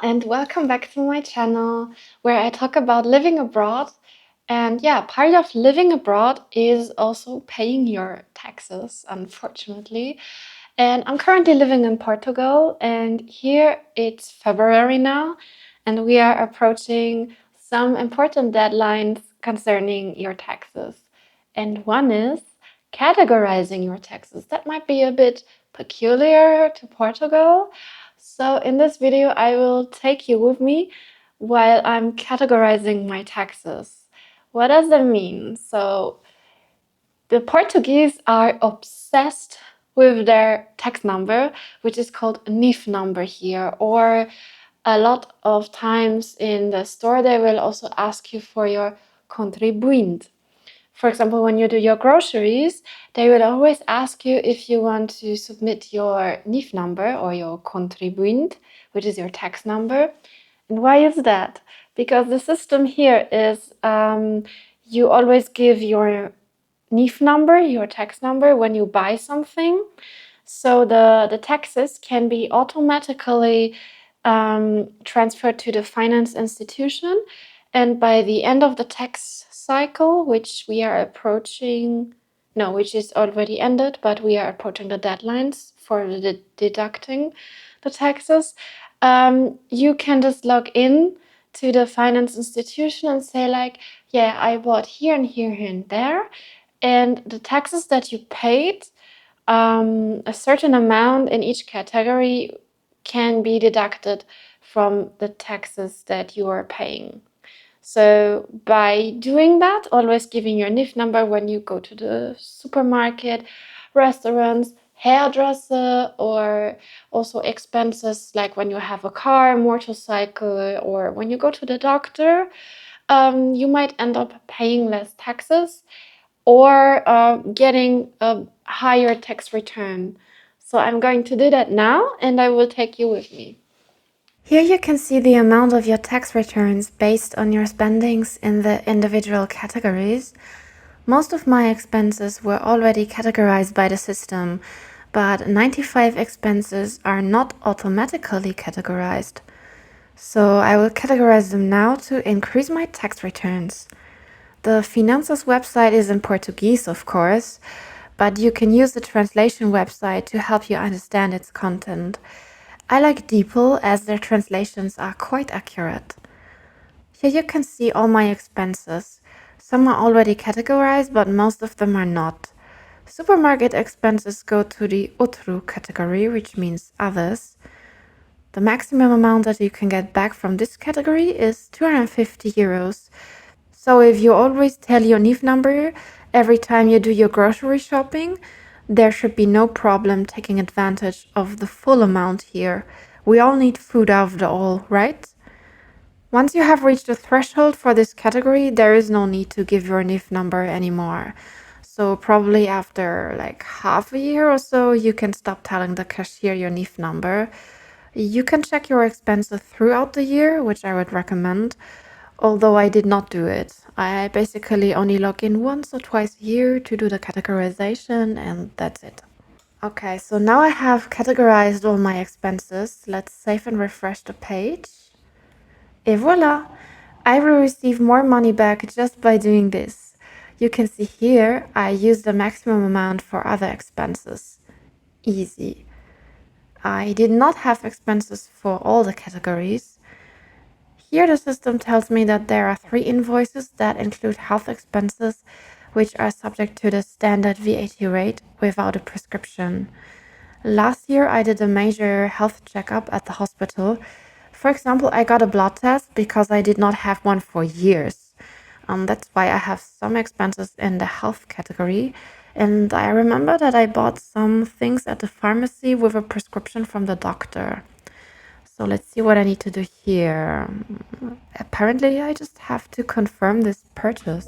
and welcome back to my channel where I talk about living abroad. And yeah, part of living abroad is also paying your taxes, unfortunately. And I'm currently living in Portugal, and here it's February now, and we are approaching some important deadlines concerning your taxes. And one is categorizing your taxes. That might be a bit peculiar to Portugal. So in this video, I will take you with me while I'm categorizing my taxes. What does that mean? So the Portuguese are obsessed with their tax number, which is called NIF number here, or a lot of times in the store they will also ask you for your contribuinte. For example, when you do your groceries, they will always ask you if you want to submit your NIF number or your contribuinte, which is your tax number. And why is that? Because the system here is you always give your NIF number, your tax number, when you buy something. So the taxes can be automatically transferred to the finance institution. And by the end of the tax cycle, which we are approaching, no, which is already ended, but we are approaching the deadlines for deducting the taxes, you can just log in to the finance institution and say like, yeah, I bought here and here and there. And the taxes that you paid, a certain amount in each category can be deducted from the taxes that you are paying. So by doing that, always giving your NIF number when you go to the supermarket, restaurants, hairdresser, or also expenses like when you have a car, motorcycle, or when you go to the doctor, you might end up paying less taxes or getting a higher tax return. So I'm going to do that now, and I will take you with me. Here you can see the amount of your tax returns based on your spendings in the individual categories. Most of my expenses were already categorized by the system, but 95 expenses are not automatically categorized. So I will categorize them now to increase my tax returns. The Finanças website is in Portuguese, of course, but you can use the translation website to help you understand its content. I like DeepL as their translations are quite accurate. Here you can see all my expenses. Some are already categorized, but most of them are not. Supermarket expenses go to the Outro category, which means others. The maximum amount that you can get back from this category is 250 euros. So if you always tell your NIF number every time you do your grocery shopping, there should be no problem taking advantage of the full amount here. We all need food after all, right? Once you have reached the threshold for this category, there is no need to give your NIF number anymore. So probably after like half a year or so, you can stop telling the cashier your NIF number. You can check your expenses throughout the year, which I would recommend, although I did not do it. I basically only log in once or twice a year to do the categorization, and that's it. Okay, so now I have categorized all my expenses. Let's save and refresh the page. Et voila! I will receive more money back just by doing this. You can see here I used the maximum amount for other expenses. Easy. I did not have expenses for all the categories. Here the system tells me that there are 3 invoices that include health expenses, which are subject to the standard VAT rate without a prescription. Last year I did a major health checkup at the hospital. For example, I got a blood test because I did not have one for years. That's why I have some expenses in the health category. And I remember that I bought some things at the pharmacy with a prescription from the doctor. So let's see what I need to do here. Apparently, I just have to confirm this purchase.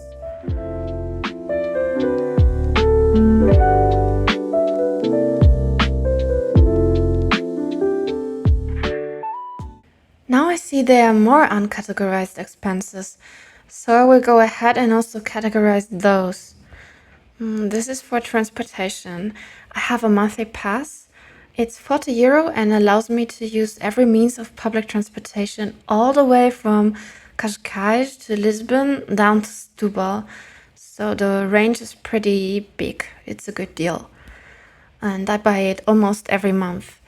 Now I see there are more uncategorized expenses, so I will go ahead and also categorize those. This is for transportation. I have a monthly pass. It's 40 euro and allows me to use every means of public transportation all the way from Cascais to Lisbon down to Setúbal. So the range is pretty big. It's a good deal. And I buy it almost every month.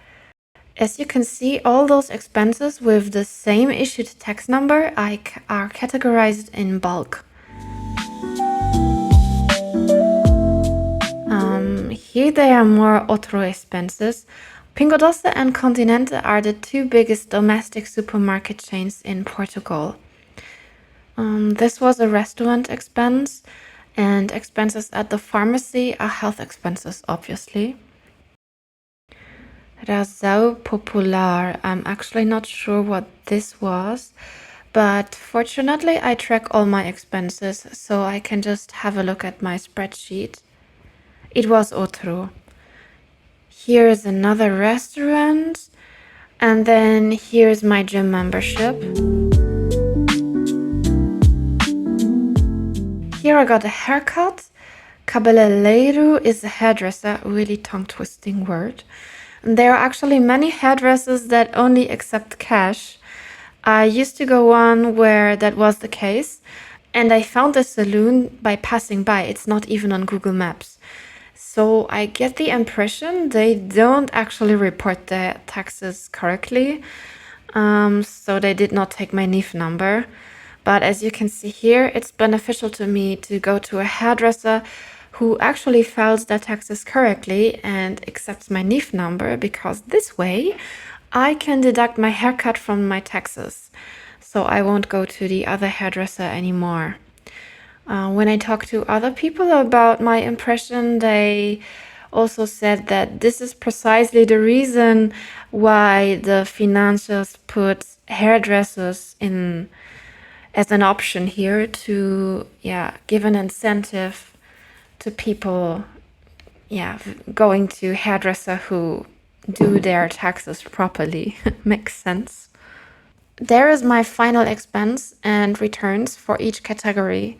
As you can see, all those expenses with the same issued tax number are categorized in bulk. Here they are more outro expenses. Pingo Doce and Continente are the two biggest domestic supermarket chains in Portugal. This was a restaurant expense, and expenses at the pharmacy are health expenses, obviously. Razão Popular. I'm actually not sure what this was, but fortunately I track all my expenses, so I can just have a look at my spreadsheet. It was outro. Here is another restaurant, and then here's my gym membership. Here I got a haircut. Cabeleireiro is a hairdresser, a really tongue-twisting word. And there are actually many hairdressers that only accept cash. I used to go on where that was the case, and I found the salon by passing by. It's not even on Google Maps. So I get the impression they don't actually report their taxes correctly. So they did not take my NIF number. But as you can see here, it's beneficial to me to go to a hairdresser who actually files their taxes correctly and accepts my NIF number, because this way I can deduct my haircut from my taxes. So I won't go to the other hairdresser anymore. When I talk to other people about my impression, they also said that this is precisely the reason why the financials put hairdressers in as an option here to give an incentive to people going to hairdresser who do their taxes properly. Makes sense. There is my final expense and returns for each category.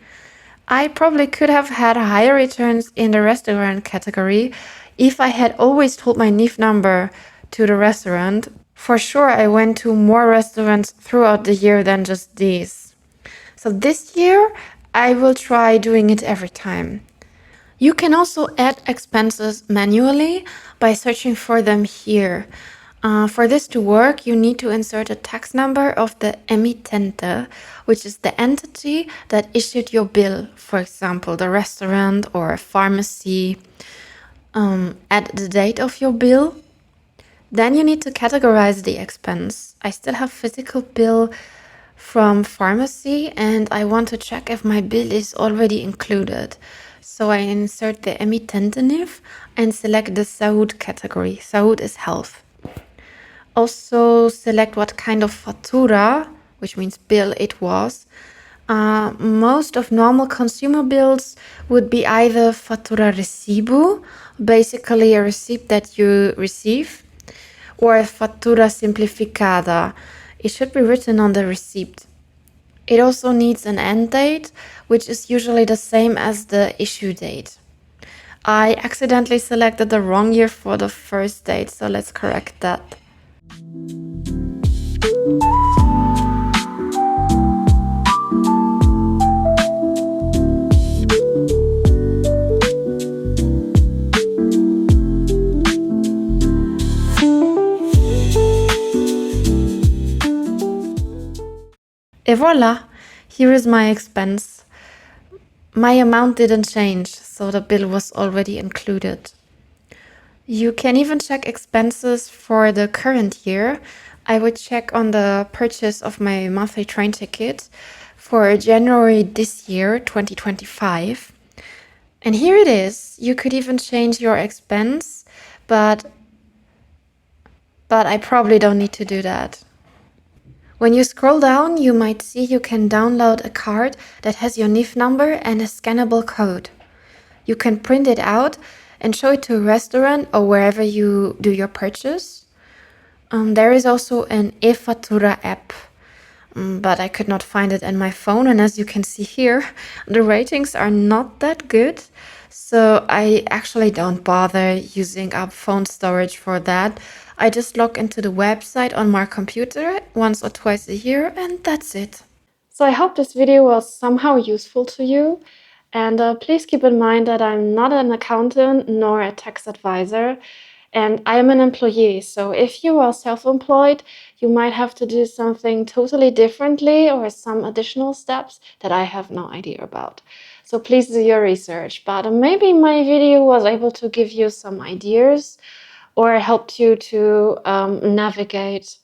I probably could have had higher returns in the restaurant category if I had always told my NIF number to the restaurant. For sure, I went to more restaurants throughout the year than just these. So this year, I will try doing it every time. You can also add expenses manually by searching for them here. For this to work, you need to insert a tax number of the emittente, which is the entity that issued your bill, for example, the restaurant or a pharmacy. Add the date of your bill. Then you need to categorize the expense. I still have physical bill from pharmacy, and I want to check if my bill is already included. So I insert the emittente NIF and select the Saúde category. Saúde is health. Also select what kind of fatura, which means bill, it was. Most of normal consumer bills would be either fatura recibo, basically a receipt that you receive, or a fatura simplificada. It should be written on the receipt. It also needs an end date, which is usually the same as the issue date. I accidentally selected the wrong year for the first date, so let's correct that. Et voila! Here is my expense. My amount didn't change, so the bill was already included. You can even check expenses for the current year. I would check on the purchase of my monthly train ticket for January this year, 2025. And here it is. You could even change your expense, but I probably don't need to do that. When you scroll down, you might see you can download a card that has your NIF number and a scannable code. You can print it out and show it to a restaurant or wherever you do your purchase. There is also an e-fatura app, but I could not find it in my phone. And as you can see here, the ratings are not that good. So I actually don't bother using up phone storage for that. I just log into the website on my computer once or twice a year, and that's it. So I hope this video was somehow useful to you. And please keep in mind that I'm not an accountant nor a tax advisor, and I am an employee. So if you are self-employed, you might have to do something totally differently or some additional steps that I have no idea about. So please do your research. But maybe my video was able to give you some ideas or helped you to navigate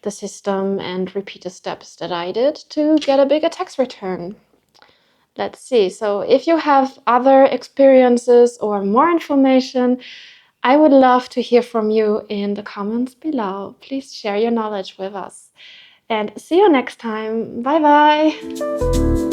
the system and repeat the steps that I did to get a bigger tax return. Let's see. So if you have other experiences or more information, I would love to hear from you in the comments below. Please share your knowledge with us. And see you next time. Bye bye.